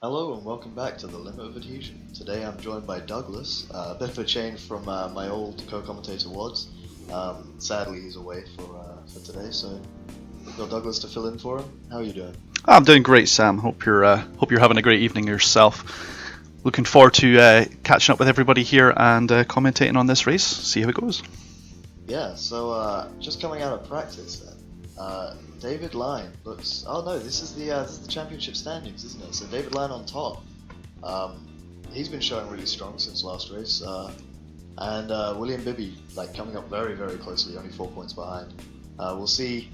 Hello and welcome back to the Limit of Adhesion. Today I'm joined by Douglas, a bit of a change from my old co-commentator Wads. Sadly he's away for today, so we've got Douglas to fill in for him. How are you doing? I'm doing great, Sam. Hope you're having a great evening yourself. Looking forward to catching up with everybody here and commentating on this race. See how it goes. Yeah. So just coming out of practice then, David Lyne looks. Oh no, this is the championship standings, isn't it? So David Lyne on top. He's been showing really strong since last race, and William Bibby coming up very very closely, only 4 points behind. We'll see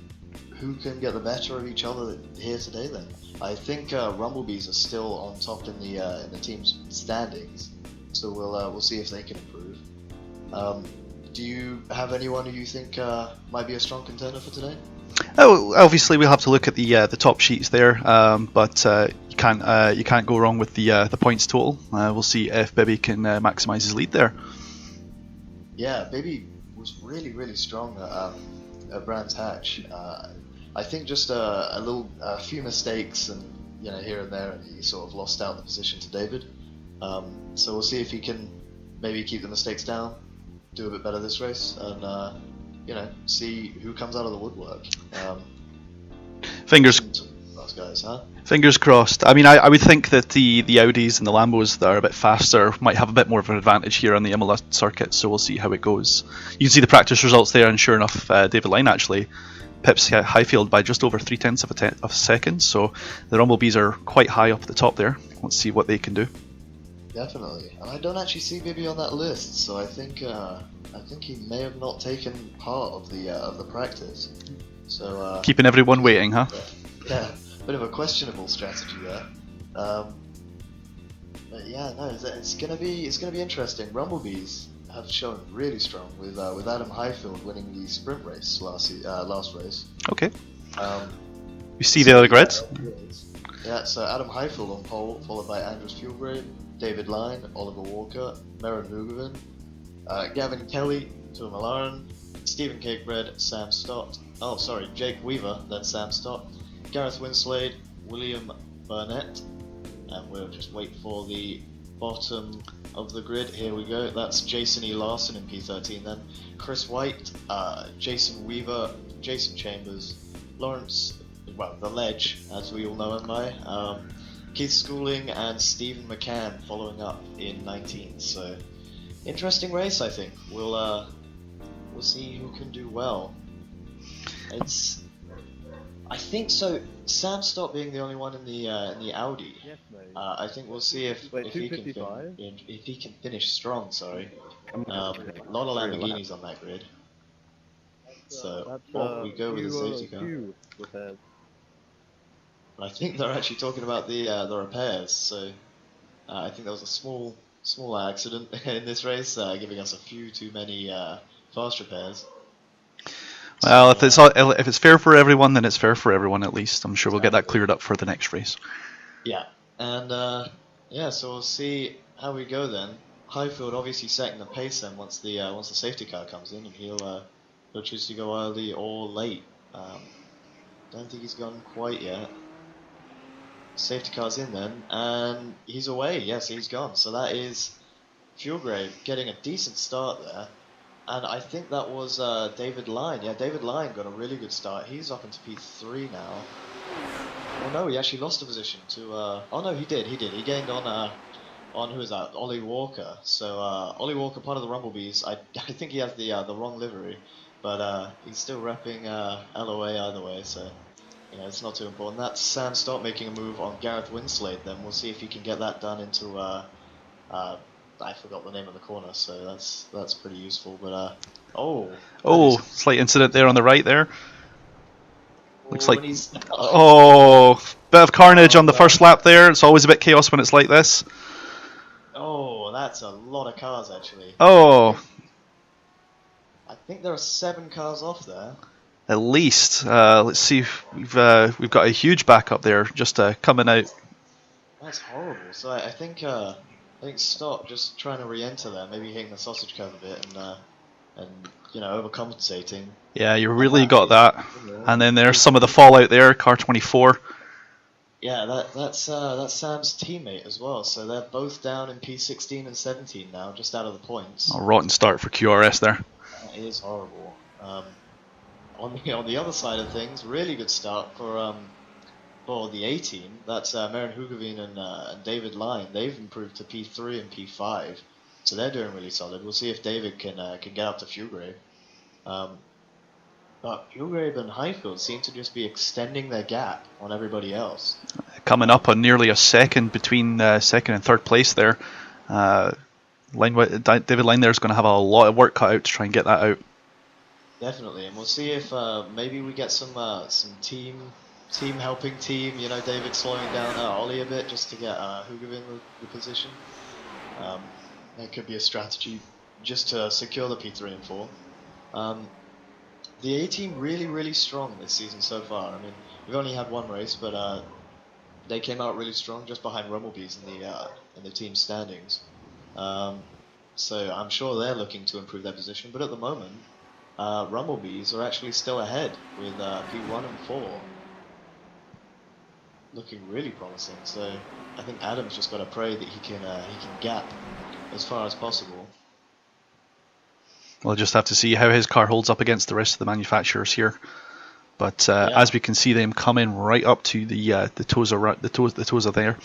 who can get the better of each other here today. Then I think Rumblebees are still on top in the team's standings, so we'll see if they can improve. Do you have anyone who you think might be a strong contender for today? Oh, obviously we'll have to look at the top sheets there, but you can't go wrong with the points total. We'll see if Bibby can maximise his lead there. Yeah, Bibby was really strong at Brands Hatch. I think just a few mistakes and here and there, and he sort of lost out the position to David. So we'll see if he can maybe keep the mistakes down, do a bit better this race, and see who comes out of the woodwork. Fingers those guys, huh? Fingers crossed. I mean, I would think that the Audis and the Lambos that are a bit faster might have a bit more of an advantage here on the Imola circuit, so we'll see how it goes. You can see the practice results there, and sure enough, David Lyne actually pips Highfield by just over 0.3 of a second, so the Rumblebees are quite high up at the top there. Let's see what they can do. Definitely. And I don't actually see Bibby on that list, so I think he may have not taken part of the practice. So keeping everyone waiting, huh? Yeah, bit of a questionable strategy there. But yeah, no, it's gonna be interesting. Rumblebees have shown really strong with Adam Highfield winning the sprint race last race. Okay. You see the other grids? Yeah, so Adam Highfield on pole, followed by Andrews Fuelgrave, David Lyne, Oliver Walker, Merrin Mugovan, Gavin Kelly, Tua Malaran, Stephen Cakebread, Sam Stott. Oh, sorry, Jake Weaver, then Sam Stott, Gareth Winslade, William Burnett, and we'll just wait for the bottom of the grid. Here we go. That's Jason E. Larson in P13 then. Chris White, Jason Weaver, Jason Chambers, Lawrence, well, the Ledge, as we all know him by, Keith Schooling, and Stephen McCann following up in 19th. So, interesting race, I think. We'll see who can do well. I think so. Sam Stott being the only one in the Audi. Yes, mate. I think we'll see if he can finish strong. Sorry, a lot of Lamborghinis on that grid. So we go with the safety car. I think they're actually talking about the repairs. So I think there was a small accident in this race, giving us a few too many fast repairs. Well, if it's fair for everyone, then it's fair for everyone at least. I'm sure we'll get that cleared up for the next race. Yeah, and so we'll see how we go then. Highfield obviously setting the pace then once the safety car comes in, and he'll choose to go early or late. Don't think he's gone quite yet. Safety car's in then, and he's away. Yes, he's gone. So that is Fuelgrave getting a decent start there. And I think that was David Lyne. Yeah, David Lyne got a really good start. He's up into P3 now. Oh no, he actually lost a position to... oh no, he did. He gained on who is that? Ollie Walker. So Ollie Walker, part of the Rumblebees. I think he has the wrong livery, but he's still repping LOA either way. So it's not too important. That's Sam Stott making a move on Gareth Winslade. Then we'll see if he can get that done into... I forgot the name of the corner, so that's pretty useful. But slight incident there on the right there. Looks like bit of carnage on the first lap there. It's always a bit chaos when it's like this. Oh, that's a lot of cars actually. Oh, I think there are 7 cars off there. At least. Let's see. We've got a huge backup there just coming out. That's horrible. So I think Stott just trying to re-enter there, maybe hitting the sausage curve a bit and overcompensating. Yeah, you really got that. And then there's some of the fallout there. Car 24. Yeah, that's Sam's teammate as well. So they're both down in P16 and 17 now, just out of the points. A rotten start for QRS there. It is horrible. On the other side of things, really good start for the A team. That's Maren Hugaveen and David Lyne. They've improved to P3 and P5, so they're doing really solid. We'll see if David can get up to Fuggrave. But Fuggrave and Highfield seem to just be extending their gap on everybody else. Coming up on nearly a second between second and third place there. David Lyne there is going to have a lot of work cut out to try and get that out. Definitely, and we'll see if maybe we get some team helping team. You know, David slowing down Ollie a bit just to get Hugaveen the position. That could be a strategy just to secure the P3 and 4. The A team really strong this season so far. I mean, we've only had one race, but they came out really strong, just behind Rumblebees in the team standings. So I'm sure they're looking to improve their position. But at the moment, Rumblebees are actually still ahead with P1 and 4, looking really promising. So I think Adam's just got to pray that he can gap as far as possible. We'll just have to see how his car holds up against the rest of the manufacturers here. But as we can see them coming right up to the toes are there.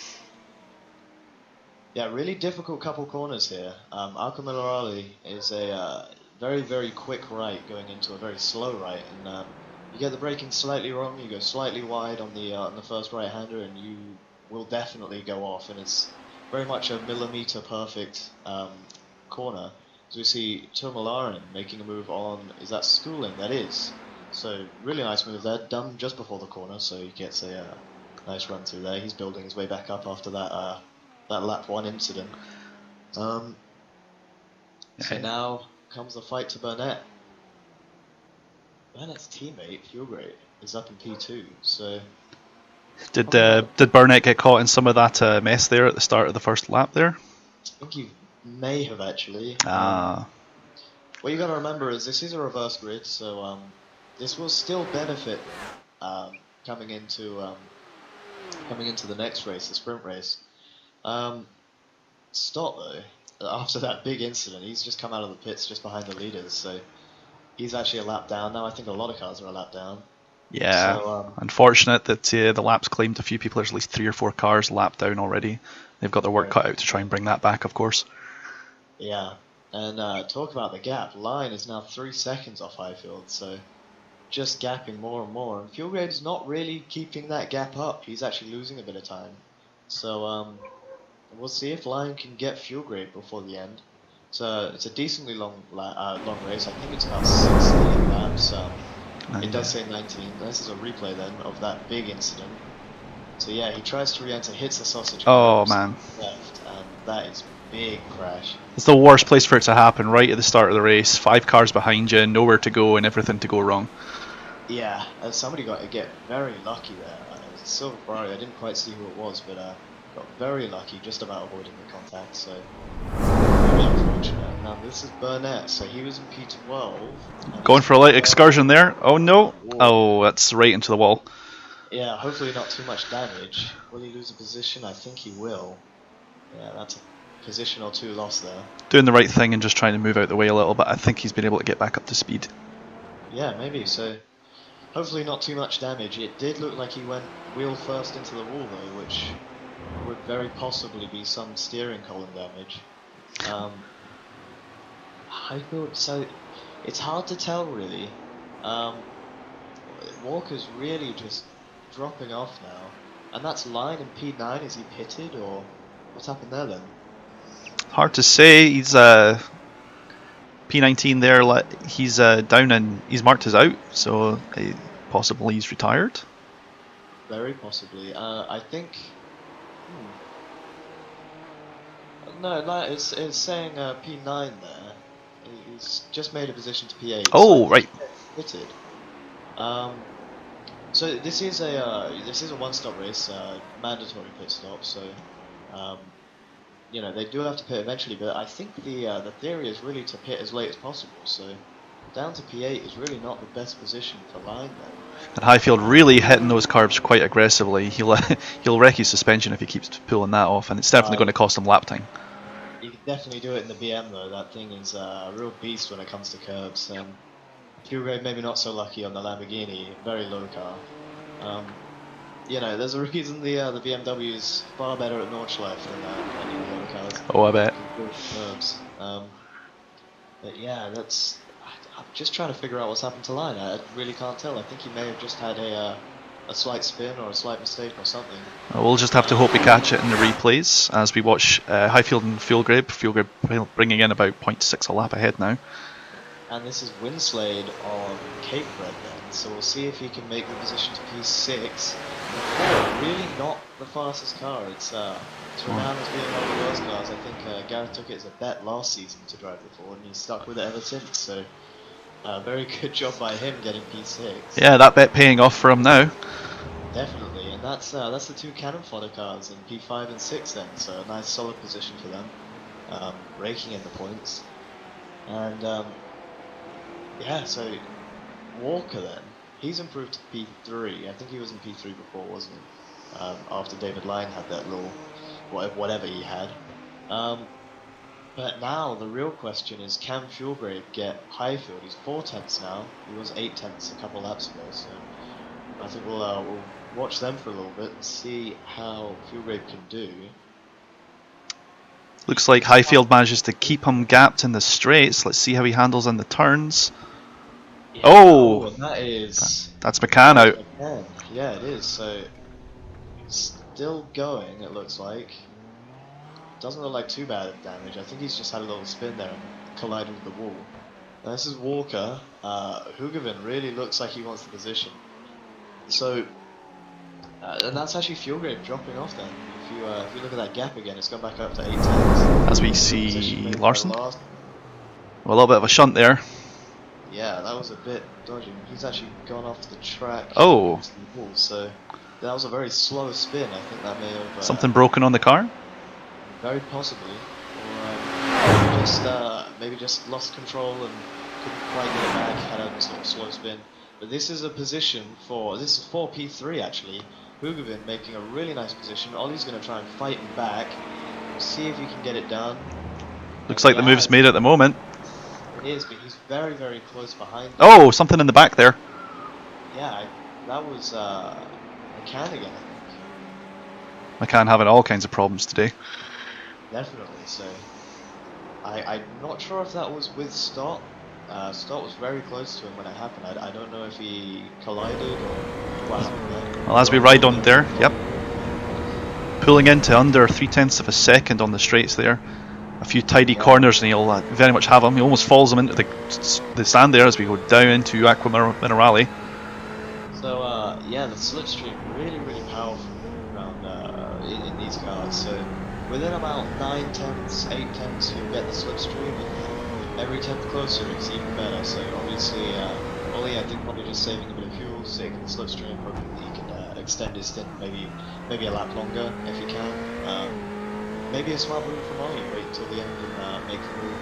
Yeah, really difficult couple corners here. Alcamillarali is a very quick right going into a very slow right, and you get the braking slightly wrong, you go slightly wide on the first right-hander, and you will definitely go off. And it's very much a millimeter perfect corner. So we see Tomalaren making a move on, is that Schooling? That is. So really nice move there, done just before the corner, so he gets a nice run through there. He's building his way back up after that lap 1 incident. So now comes the fight to Burnett. Burnett's teammate, Fuggrave, is up in P2, so... Did Burnett get caught in some of that mess there at the start of the first lap there? I think he may have actually. What you got to remember is this is a reverse grid, so this will still benefit coming into the next race, the sprint race. Stott though, after that big incident, he's just come out of the pits just behind the leaders, so he's actually a lap down now. I think a lot of cars are a lap down. Yeah, so, unfortunate that the laps claimed a few people. There's at least 3 or 4 cars lapped down already. They've got their work cut out to try and bring that back, of course. Yeah, and talk about the gap. Lyne is now 3 seconds off Highfield, so just gapping more and more. And Fuggrave's not really keeping that gap up. He's actually losing a bit of time. So we'll see if Lyne can get Fuggrave before the end. So it's a decently long race. I think it's about 16 laps. It does say 19. This is a replay then of that big incident. So yeah, he tries to re-enter, hits the sausage. Oh man! Left, and that is big crash. It's the worst place for it to happen, right at the start of the race. 5 cars behind you, nowhere to go, and everything to go wrong. Yeah, somebody got to get very lucky there. It was a silver Ferrari. I didn't quite see who it was, but got very lucky, just about avoiding the contact. So very unfortunate. Now this is Burnett, so he was in P12. Going for a light excursion there. Oh no! Oh, that's right into the wall. Yeah, hopefully not too much damage. Will he lose a position? I think he will. Yeah, that's a position or 2 lost there. Doing the right thing and just trying to move out the way a little bit. I think he's been able to get back up to speed. Yeah, maybe. So hopefully not too much damage. It did look like he went wheel first into the wall though, which would very possibly be some steering column damage. I feel so. It's hard to tell really. Walker's really just dropping off now, and that's Lyne in P9. Is he pitted or what's happened there then? Hard to say. He's P19 there. He's down and he's marked as out, so possibly he's retired. Very possibly. I think. No, it's saying P9 there. He's just made a position to P8. Oh, so right. Pitted. So this is a one-stop race, mandatory pit stop. So, you know, they do have to pit eventually, but I think the theory is really to pit as late as possible. So down to P8 is really not the best position for Lyne though. And Highfield really hitting those carbs quite aggressively. He'll he'll wreck his suspension if he keeps pulling that off, and it's definitely going to cost him lap time. You can definitely do it in the BM though. That thing is a real beast when it comes to curbs. Fuelgrade maybe not so lucky on the Lamborghini, very low car. You know, there's a reason the BMW is far better at Nordschleife than any of the other cars. Oh, I bet. Curbs. But yeah, I'm just trying to figure out what's happened to Lyne. I really can't tell. I think he may have just had a slight spin or a slight mistake or something. We'll just have to hope we catch it in the replays as we watch Highfield and Fuelgrade. Fuelgrade bringing in about 0.6 a lap ahead now. And this is Winslade on Cape Bread then, so we'll see if he can make the position to P6. Really not the fastest car. It's renowned as being one of the worst cars. I think Gareth took it as a bet last season to drive the Ford, and he's stuck with it ever since. So very good job by him getting P6. Yeah, that bet paying off for him now. Definitely, and that's the two cannon fodder cars in P5 and 6 then. So a nice solid position for them, raking in the points. And yeah, so Walker then, he's improved to P3. I think he was in P3 before, wasn't he? After David Lyne had that little, whatever he had. But now the real question is, can Fuelgrade get Highfield? He's 4 tenths now. He was 8 tenths a couple laps ago, so I think we'll watch them for a little bit and see how Fuelgrade can do. Looks like Highfield manages to keep him gapped in the straights. Let's see how he handles in the turns. Yeah, oh! That's McCann out. Yeah, it is. So it's still going, it looks like. Doesn't look like too bad of damage. I think he's just had a little spin there and collided with the wall. Now this is Walker. Hugavin really looks like he wants the position. So, and that's actually Fuelgrade dropping off then. If you look at that gap again, it's gone back up to 8 tenths. As we see Larson. Well, a little bit of a shunt there. Yeah, that was a bit dodgy. He's actually gone off the track. Oh. So that was a very slow spin. I think that may have... something broken on the car? Very possibly. Or maybe just lost control and couldn't quite get it back, had a sort of slow spin. But this is a position for... This is for P3 actually. Hugavin making a really nice position. Ollie's going to try and fight him back. We'll see if he can get it done. Looks like the move's made at the moment. It is, but he's very, very close behind him. Oh, something in the back there. Yeah, that was McCann again, I think. McCann having all kinds of problems today. Definitely, so I'm not sure if that was with Stott. Stott was very close to him when it happened. I don't know if he collided or what happened there. Well, as we ride on there, yep. Pulling into under 3/10 of a second on the straights there. A few tidy corners and he'll very much have him. He almost falls him into the sand there as we go down into Aqua Minerale. So yeah, the slipstream really, really powerful around in these cars. So within about 9 tenths, 8 tenths, you'll get the slipstream, and every tenth closer it's even better. So obviously, Ollie, I think probably just saving a bit of fuel, taking the slipstream, hoping that he can extend his stint maybe a lap longer if he can. Maybe a smart move from Ollie, wait until the end and make the move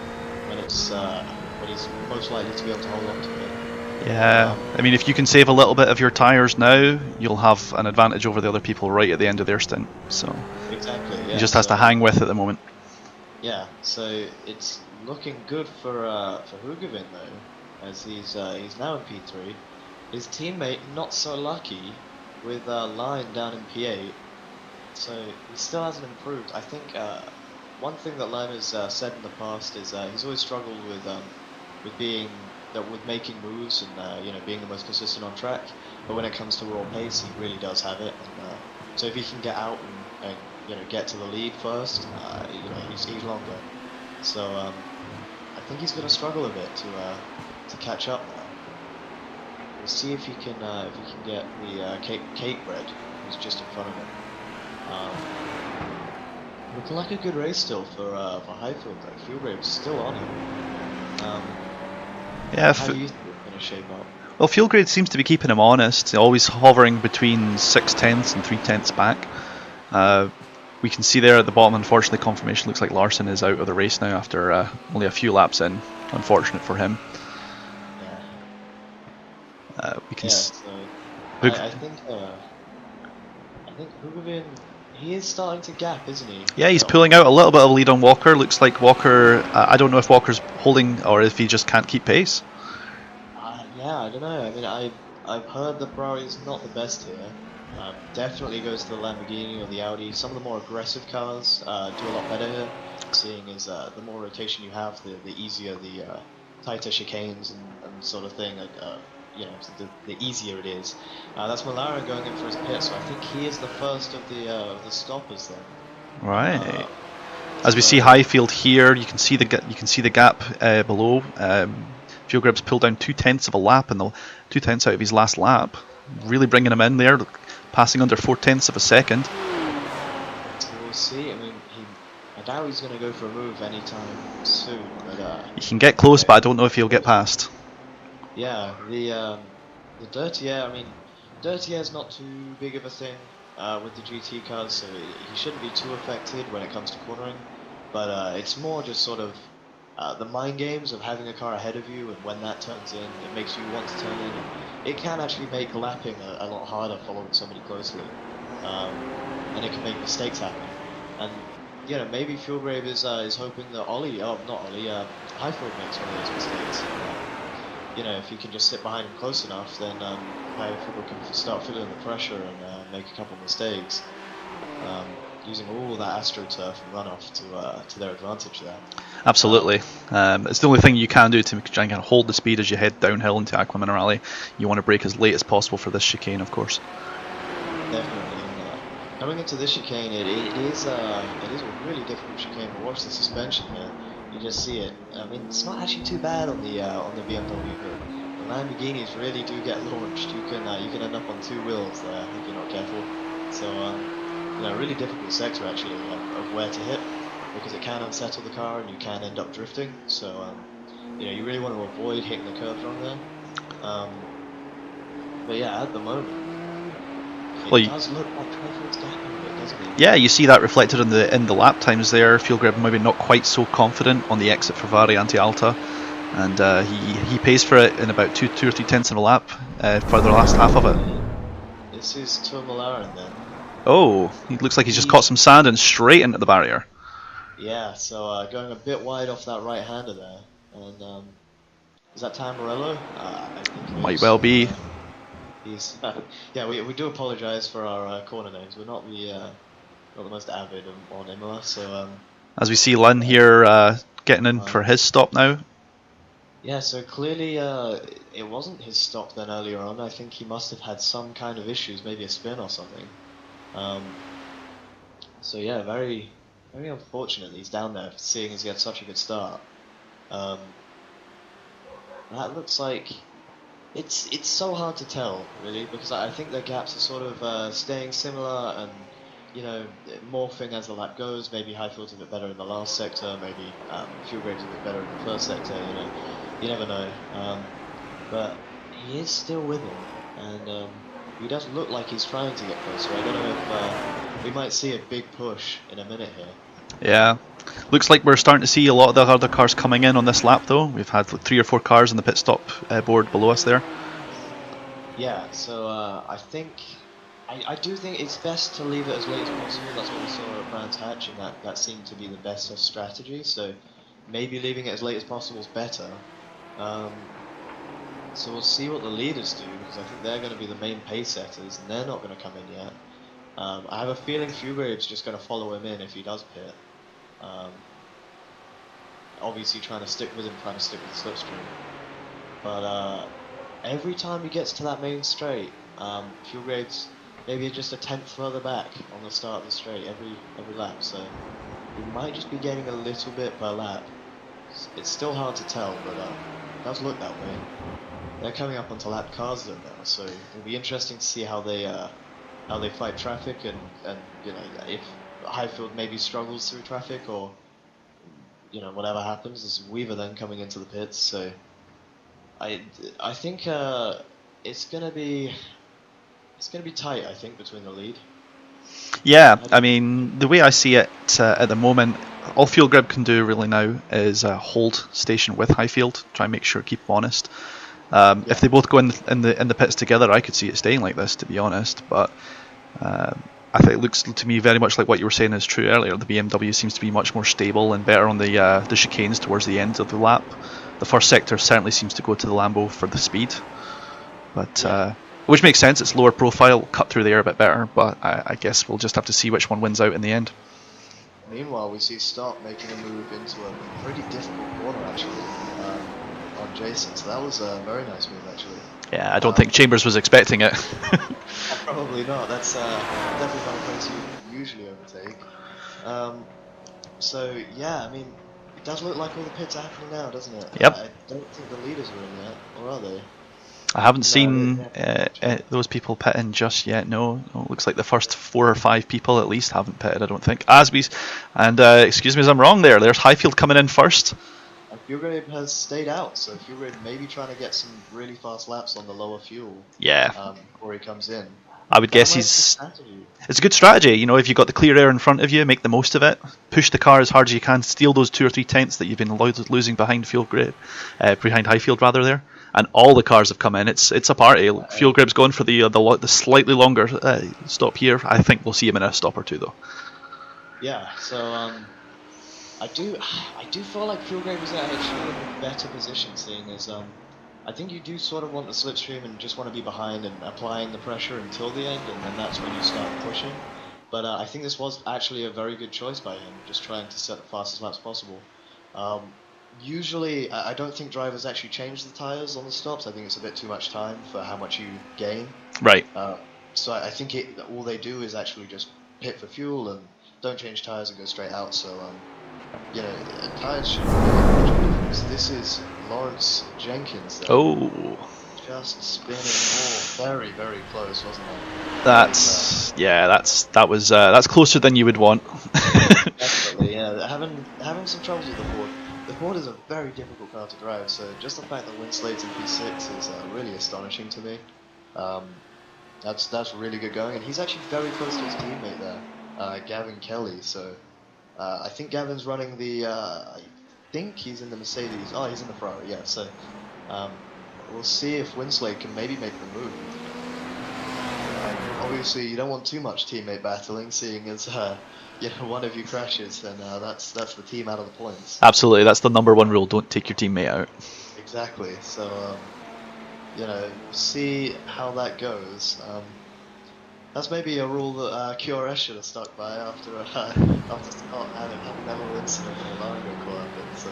when he's most likely to be able to hold on to it. Yeah, I mean, if you can save a little bit of your tyres now, you'll have an advantage over the other people right at the end of their stint. So exactly, yeah. He just has to hang with at the moment. Yeah, so it's looking good for Hugavin though, as he's now in P3. His teammate not so lucky with Lyne down in P8. So he still hasn't improved. I think one thing that Lyne has said in the past is he's always struggled with making moves and being the most consistent on track. But when it comes to raw pace, he really does have it. And so if he can get out and get to the lead first, he's longer. So I think he's going to struggle a bit to catch up now. We'll see if he can get the cake bread who's just in front of him. Looking like a good race still for Highfield though. Fuelgrade's still on him. Yeah. How do you think it's going to shape up? Well, Fuelgrade seems to be keeping him honest, always hovering between 6 tenths and 3 tenths back. We can see there at the bottom, unfortunately, confirmation looks like Larson is out of the race now after only a few laps in. Unfortunate for him. We can Yeah, so I think Hoovervin, he is starting to gap, isn't he? Yeah, he's On pulling out a little bit of lead on Walker. Looks like Walker. I don't know if Walker's holding or if he just can't keep pace. yeah, I don't know. I mean, I've heard the Ferrari's not the best here. Definitely goes to the Lamborghini or the Audi. Some of the more aggressive cars do a lot better here. Seeing as the more rotation you have, the easier the tighter chicanes and sort of thing. You know, the easier it is. That's McLaren going in for his pit, so I think he is the first of the stoppers then. Right. Uh, As we see so Highfield here, you can see the gap below. Fuel Grip's pulled down 2/10 of a lap in the 2/10 out of his last lap, really bringing him in there, passing under 4/10 of a second. we'll see. I mean, I doubt he's going to go for a move anytime soon, but He can get close, but I don't know if he'll get past. yeah, the dirty air. I mean, dirty air is not too big of a thing with the GT cars, so he shouldn't be too affected when it comes to cornering. But it's more just sort of the mind games of having a car ahead of you, and when that turns in, it makes you want to turn in. It can actually make lapping a lot harder following somebody closely, and it can make mistakes happen. And you know, maybe Fuelgrave is hoping that Highfield makes one of those mistakes. You know, if you can just sit behind him close enough, then Highfield can start feeling the pressure and make a couple of mistakes, using all that AstroTurf and runoff to their advantage there. Absolutely. It's the only thing you can do to try and kind of hold the speed as you head downhill into Aqua Minerale. You want to brake as late as possible for this chicane, of course. Definitely. Coming into this chicane, it is a really difficult chicane. But watch the suspension here. You just see it. I mean, it's not actually too bad on the BMW, but the Lamborghinis really do get launched. You can end up on two wheels there if you're not careful. So you know, really difficult sector actually of where to hit, because it can unsettle the car and you can end up drifting. So you know, you really want to avoid hitting the curb wrong there. But yeah, at the moment, it does look like Trifield's gapping a bit, doesn't it? Yeah, you see that reflected in the lap times there. Fuelgrip maybe not quite so confident on the exit for Vari anti-Alta, and he pays for it in about two or 3/10 of a lap for the last half of it. This is to McLaren then. Oh, he looks like he's just caught some sand and straight into the barrier. Yeah, so going a bit wide off that right-hander there, and is that Tamburello? I think it Might is. well be. He's yeah. We do apologise for our corner names. We're not the most avid on Imola, so As we see Lyne here getting in for his stop now. yeah, so clearly it wasn't his stop then earlier on. I think he must have had some kind of issues, maybe a spin or something. So yeah, very, very unfortunate he's down there, seeing as he had such a good start. That looks like it's so hard to tell really, because I think their gaps are sort of staying similar and, you know, morphing as the lap goes. Maybe Highfield's a bit better in the last sector, maybe Fuelgrave's a bit better in the first sector. You know, you never know. But he is still with him, and he does look like he's trying to get closer. I don't know if we might see a big push in a minute here. Yeah, looks like we're starting to see a lot of the other cars coming in on this lap though. We've had 3 or 4 cars on the pit stop board below us there. Yeah, so I do think it's best to leave it as late as possible. That's what we saw at Brands Hatch, and that seemed to be the best strategy. So maybe leaving it as late as possible is better. So we'll see what the leaders do, because I think they're going to be the main pace setters, and they're not going to come in yet. I have a feeling Fuelgrave's just going to follow him in if he does pit. Obviously trying to stick with him, trying to stick with the slipstream. But every time he gets to that main straight, Fuelgrave's maybe just a tenth further back on the start of the straight every lap. So we might just be gaining a little bit per lap. It's still hard to tell, but it does look that way. They're coming up onto lap cars though now, so it'll be interesting to see how they fight traffic, and you know, if Highfield maybe struggles through traffic, or you know, whatever happens. There's Weaver then coming into the pits, so I think it's gonna be tight, I think, between the lead. Yeah, I mean, the way I see it at the moment, all Fuelgrip can do really now is hold station with Highfield, try and make sure keep him honest. If they both go in the pits together, I could see it staying like this, to be honest. But I think it looks to me very much like what you were saying is true earlier. The BMW seems to be much more stable and better on the chicanes towards the end of the lap. The first sector certainly seems to go to the Lambo for the speed, but which makes sense. It's lower profile, cut through the air a bit better. But I guess we'll just have to see which one wins out in the end. Meanwhile, we see Stark making a move into a pretty difficult corner actually on Jason. So that was a very nice move actually. Yeah, I don't think Chambers was expecting it. Probably not. That's definitely not a place you usually overtake. So yeah, I mean, it does look like all the pits are happening now, doesn't it? Yep. I don't think the leaders are in yet, or are they? I haven't seen those people pitting just yet. No, it looks like the first 4 or 5 people at least haven't pitted. I don't think. And excuse me if I'm wrong there. There's Highfield coming in first. Fuelgrave has stayed out, so Fuelgrave may be trying to get some really fast laps on the lower fuel. Yeah. Before he comes in. I would guess it's a good strategy. You know, if you've got the clear air in front of you, make the most of it. Push the car as hard as you can. Steal those 2 or 3 tenths that you've been losing behind behind Highfield rather there. And all the cars have come in. It's a party. Fuelgrave's going for the slightly longer stop here. I think we'll see him in a stop or 2 though. Yeah. So I do feel like Fuelgrave is actually in a better position, seeing as I think you do sort of want the slipstream and just want to be behind and applying the pressure until the end, and then that's when you start pushing. But I think this was actually a very good choice by him, just trying to set the fastest laps possible. Usually, I don't think drivers actually change the tyres on the stops. I think it's a bit too much time for how much you gain. Right. So I think all they do is actually just pit for fuel and don't change tyres and go straight out. So you know, tyres shouldn't make much of a difference. This is Lawrence Jenkins there. Oh. Just spinning. Very, very close, wasn't it? That's closer than you would want. Definitely, yeah. Having some troubles with the Ford. The Ford is a very difficult car to drive, so just the fact that Winslade's in P6 is really astonishing to me. That's really good going, and he's actually very close to his teammate there, Gavin Kelly. So I think Gavin's running the. I think he's in the Mercedes. Oh, he's in the Ferrari. Yeah. So we'll see if Winslade can maybe make the move. Obviously, you don't want too much teammate battling, seeing as one of you crashes, then that's the team out of the points. Absolutely, that's the number 1 rule. Don't take your teammate out. Exactly. So see how that goes. That's maybe a rule that QRS should have stuck by after Scott having that little incident in the Largo Club. And so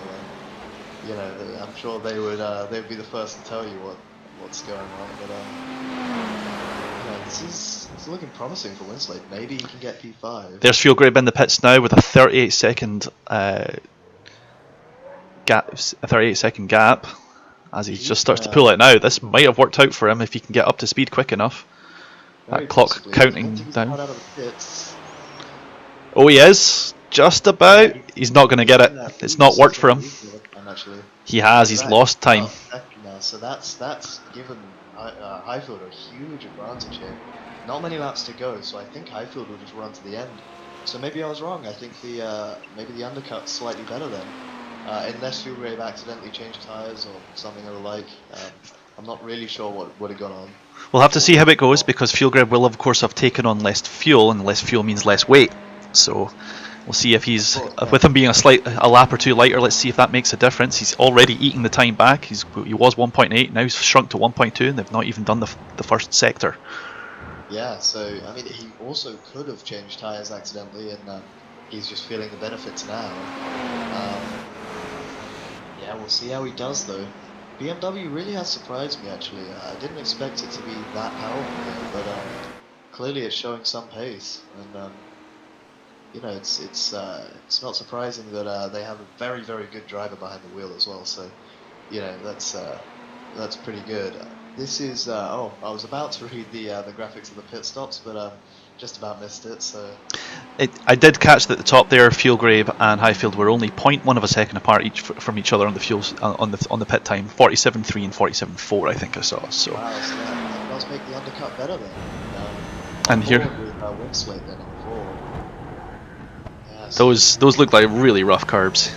I'm sure they'd be the first to tell you what's going on. But it's looking promising for Winslade. Maybe he can get P5. There's Fuelgrave in the pits now with a 38-second gap as he just starts to pull it now. This might have worked out for him if he can get up to speed quick enough. That clock possibly. counting down. Out of the pits. Oh, he is. Just about. He's not going to get it. It's not worked for him. He has. He's lost time. So that's given Highfield a huge advantage here. Not many laps to go, so I think Highfield will just run to the end. So maybe I was wrong. I think maybe the undercut's slightly better then. Unless Fuelgrave accidentally changed tyres or something of the like. I'm not really sure what would have gone on. We'll have to see how it goes, because Fuelgrave will of course have taken on less fuel, and less fuel means less weight. So we'll see if he's with him being a lap or 2 lighter. Let's see if that makes a difference. He's already eating the time back. He was 1.8, now he's shrunk to 1.2, and they've not even done the first sector. Yeah, so I mean, he also could have changed tyres accidentally, and he's just feeling the benefits now. Yeah, we'll see how he does though. BMW really has surprised me actually. I didn't expect it to be that powerful here, but clearly it's showing some pace, and it's not surprising that they have a very, very good driver behind the wheel as well. So that's pretty good. This is I was about to read the graphics of the pit stops, but just about missed it. So I did catch that at the top there, Fuelgrave and Highfield were only 0.1 of a second apart from each other on the fuels on the pit time. 47.3 and 47.4, I think I saw. So wow, so that does make the undercut better then. And here, with Winslade then in 4. Yeah, those look like really rough curbs.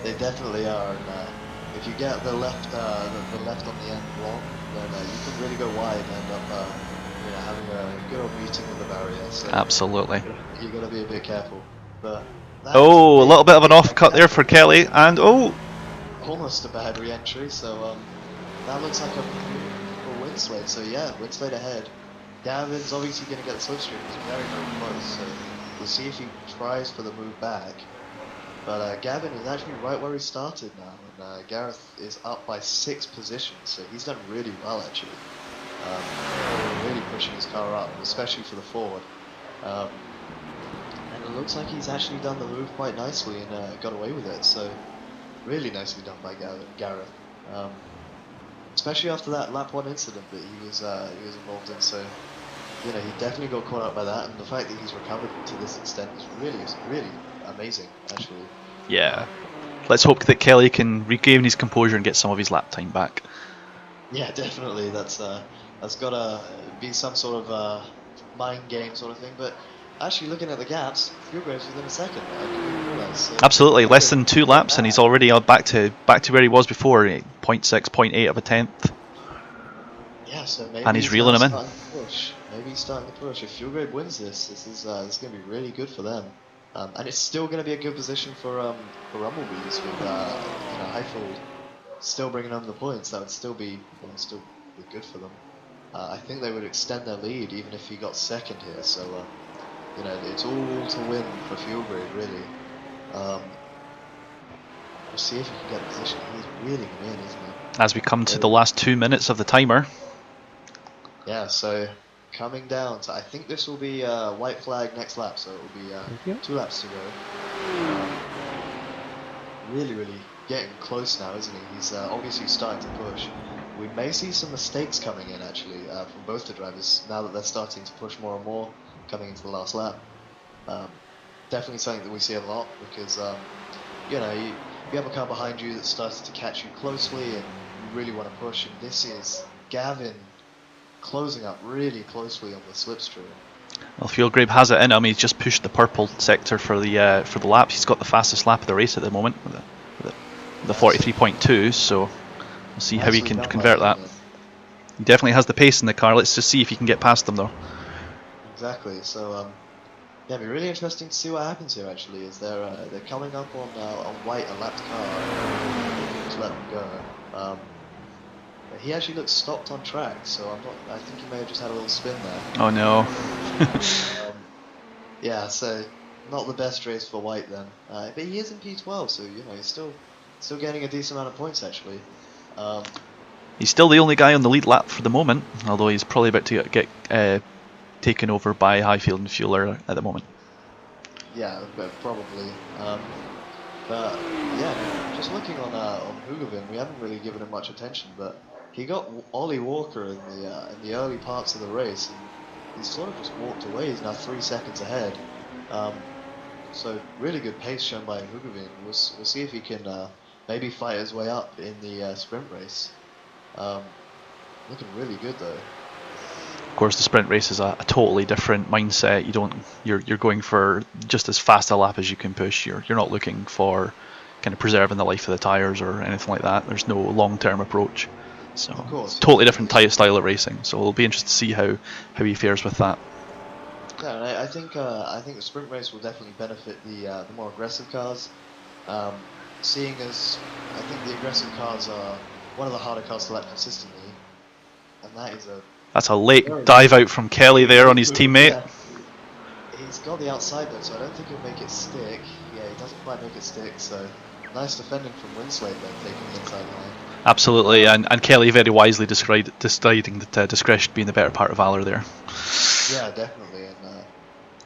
They definitely are. And, if you get the left on the end wrong, then you can really go wide and end up having a good old meeting with the barrier. So Absolutely. you got to be a bit careful. But that's Oh, a little bit of an off cut there for Kelly, and oh, almost a bad re-entry. So that looks like a for Winslade. So yeah, Winslade ahead. Gavin's obviously going to get the slipstream. He's very, very close. So we'll see if he tries for the move back. But Gavin is actually right where he started now, and Gareth is up by 6 positions, so he's done really well actually. Really pushing his car up, especially for the forward. And it looks like he's actually done the move quite nicely and got away with it, so really nicely done by Gareth. Especially after that lap 1 incident that he was involved in, so he definitely got caught up by that, and the fact that he's recovered to this extent is really amazing, actually. yeah. Let's hope that Kelly can regain his composure and get some of his lap time back. Yeah, definitely. That's gotta be some sort of mind game sort of thing. But actually, looking at the gaps, Fuelgrave's within a second. I didn't even realize. So Absolutely, less than 2 laps, and he's already back to where he was before, 0.6, 0.8 of a tenth. Yeah, so maybe And he's reeling him in. Maybe he's starting to push. If Fuelgrave wins this is going to be really good for them. And it's still going to be a good position for Rumblebees with Highfield still bringing home the points. That would still be good for them. I think they would extend their lead even if he got second here. So it's all to win for Fuelgrave really. We'll see if he can get a position. He's really in, isn't he? As we come to the last 2 minutes of the timer. Yeah, so coming down to, I think this will be white flag next lap, so it will be 2 laps to go. Really getting close now, isn't he? He's obviously starting to push. We may see some mistakes coming in actually from both the drivers now that they're starting to push more and more coming into the last lap. Definitely something that we see a lot because you have a car behind you that starts to catch you closely and you really want to push, and this is Gavin closing up really closely on the slipstream. Well, Fuelgrave has it in him. He's just pushed the purple sector for the lap. He's got the fastest lap of the race at the moment with the 43.2. So we'll see how he can convert that. He definitely has the pace in the car. Let's just see if he can get past them though. Exactly. So yeah, it'll be really interesting to see what happens here. Actually, is they're coming up on white, a lapped car to let them go. He actually looks stopped on track, so I think he may have just had a little spin there. Oh no. Yeah, so not the best race for White then. But he is in P12, so he's still getting a decent amount of points actually. He's still the only guy on the lead lap for the moment, although he's probably about to get taken over by Highfield and Fueler at the moment. Yeah, probably. But yeah, just looking on Hugavin, we haven't really given him much attention, but he got Ollie Walker in the early parts of the race, and he's sort of just walked away. He's now 3 seconds ahead. So really good pace shown by Hugavin. We'll see if he can maybe fight his way up in the sprint race. Looking really good though. Of course, the sprint race is a totally different mindset. You're going for just as fast a lap as you can push. You're not looking for kind of preserving the life of the tires or anything like that. There's no long-term approach. So of course, totally different style of racing. So it'll be interesting to see how he fares with that. Yeah, and I think the sprint race will definitely benefit the more aggressive cars. Seeing as I think the aggressive cars are one of the harder cars to lap consistently, and that's a late dive out from Kelly there on his teammate. Yeah. He's got the outside though, so I don't think he'll make it stick. Yeah, he doesn't quite make it stick, so nice defending from Winslade then, taking the inside line. Absolutely, and Kelly very wisely deciding that discretion being the better part of valor there. Yeah, definitely, and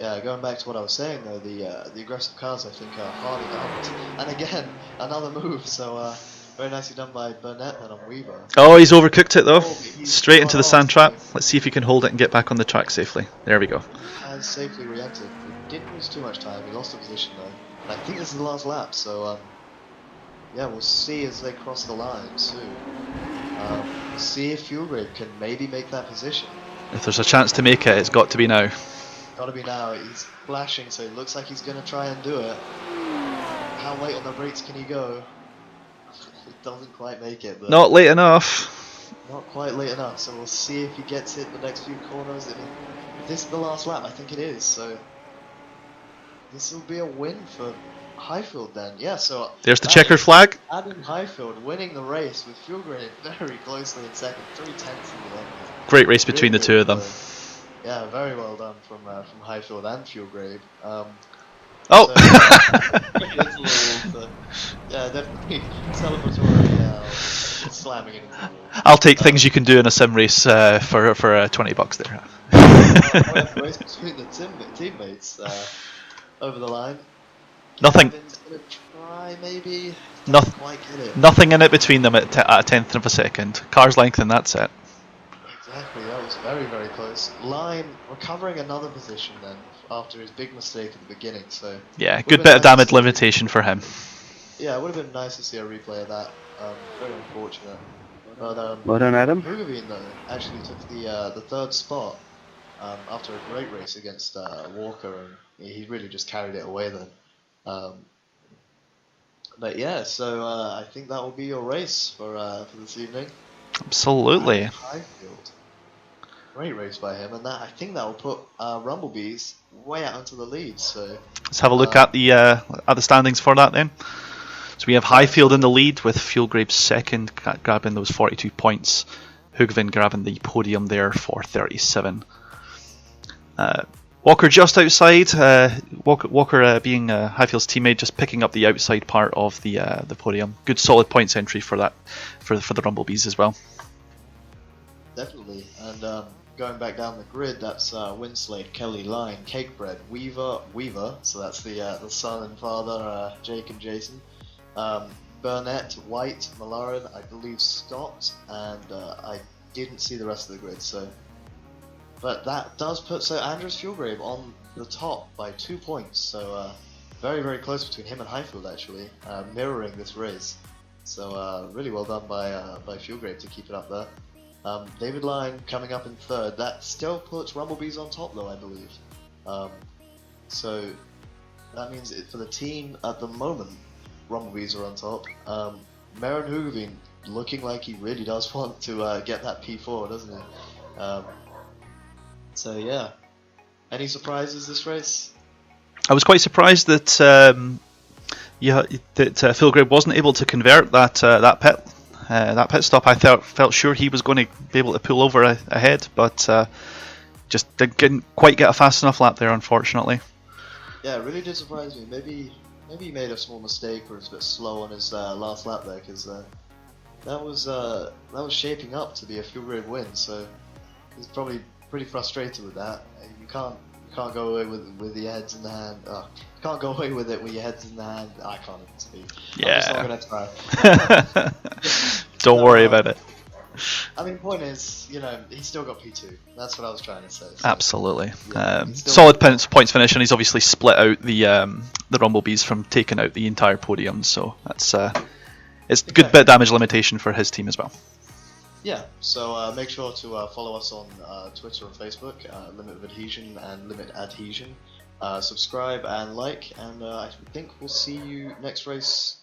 yeah, going back to what I was saying though, the aggressive cars I think are hard enough, and again another move, so very nicely done by Burnett and on Weaver. Oh, he's overcooked it though. Straight into the sand trap. Let's see if he can hold it and get back on the track safely. There we go. He has safely re-entered. He didn't lose too much time. He lost a position though. And I think this is the last lap, so yeah, we'll see as they cross the line soon. See if Fuelgrave can maybe make that position. If there's a chance to make it, it's got to be now. Gotta be now. He's flashing, so it looks like he's gonna try and do it. How late on the brakes can he go? It doesn't quite make it, but Not late enough. not quite late enough. So we'll see if he gets it the next few corners. If this is the last lap, I think it is. So this will be a win for Highfield then. Yeah. So There's the that checkered is flag. Adam Highfield winning the race with fuel grade very closely in second, 3/10 in the end. Great race between the two of them. Yeah, very well done from Highfield and Fuel Grade. Oh! So, yeah, definitely celebratory slamming it into the wall. I'll take things you can do in a sim race for $20 there. Race between the teammates over the line. Nothing. Gavin's gonna try maybe. Nothing. Quite get it. Nothing in it between them at a tenth of a second. Car's length and that's it. Exactly, that was very, very close. Lyne recovering another position then after his big mistake at the beginning. So yeah, good bit of damage limitation for him. Yeah, it would have been nice to see a replay of that. Very unfortunate. But Well done, Adam. Hugavine though actually took the third spot after a great race against Walker, and he really just carried it away then. But yeah, so I think that will be your race for this evening. Absolutely. Highfield. Great race by him, and that I think that will put Rumblebees way out into the lead. So let's have a look at the standings for that then. So we have Highfield in the lead with Fuelgrabe second, grabbing those 42 points. Hugavin grabbing the podium there for 37. Walker just outside. Walker being Highfield's teammate, just picking up the outside part of the podium. Good solid points entry for that for the Rumblebees as well. Definitely, and going back down the grid, that's Winslade, Kelly, Lyne, Cakebread, Weaver. So that's the son and father, Jake and Jason. Burnett, White, Malaran, I believe Scott, and I didn't see the rest of the grid. So, but that does put Andrews Fuelgrave on the top by 2 points. So very, very close between him and Highfield actually, mirroring this race. So really well done by Fuelgrave to keep it up there. David Lyne coming up in third. That still puts Rumblebees on top though, I believe. So that means for the team at the moment, Rumblebees are on top. Marin Hugavine looking like he really does want to get that P4, doesn't he? So yeah. Any surprises this race? I was quite surprised that Fuelgrave wasn't able to convert that pit stop. I felt sure he was going to be able to pull over ahead, but just didn't quite get a fast enough lap there, unfortunately. Yeah, it really did surprise me. Maybe he made a small mistake or was a bit slow on his last lap there, because that was shaping up to be a Fuelgrave win. So he's probably pretty frustrated with that. You can't go away with your heads in the hand. You can't go away with it with your heads in the hand. I can't even speak. Yeah. I'm just not gonna try. Don't worry about it. I mean, the point is, he's still got P2. That's what I was trying to say. So, absolutely. Yeah, solid points finish, and he's obviously split out the Rumblebees from taking out the entire podium. So that's it's a good bit of damage limitation for his team as well. Yeah, so make sure to follow us on Twitter and Facebook, Limit of Adhesion and Limit Adhesion. Subscribe and like, and I think we'll see you next race